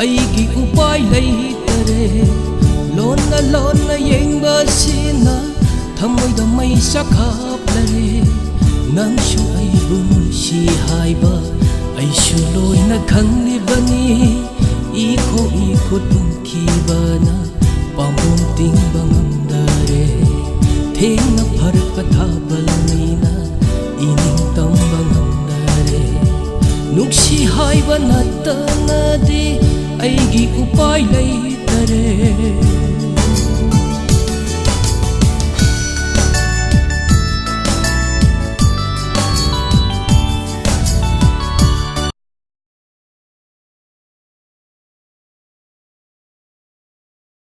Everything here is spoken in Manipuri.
ꯑꯩꯒꯤ ꯎꯄꯥꯏ ꯂꯩꯇꯔꯦ ꯂꯣꯟꯅ ꯂꯣꯟꯅ ꯌꯦꯡꯕꯁꯤꯅ ꯊꯃꯣꯏꯗ ꯃꯩ ꯆꯥꯛꯈꯥꯞꯂꯔꯦ ꯅꯪꯁꯨ ꯑꯩꯕꯨ ꯅꯨꯡꯁꯤ ꯍꯥꯏꯕ ꯑꯩꯁꯨ ꯂꯣꯏꯅ ꯈꯪꯂꯤꯕꯅꯤ 이코 punkhibana pambom tingba ngamdare thengna pharakpa thabalmaina ining tamba ngamdare nungsi haiba natanadi aigi upai leitare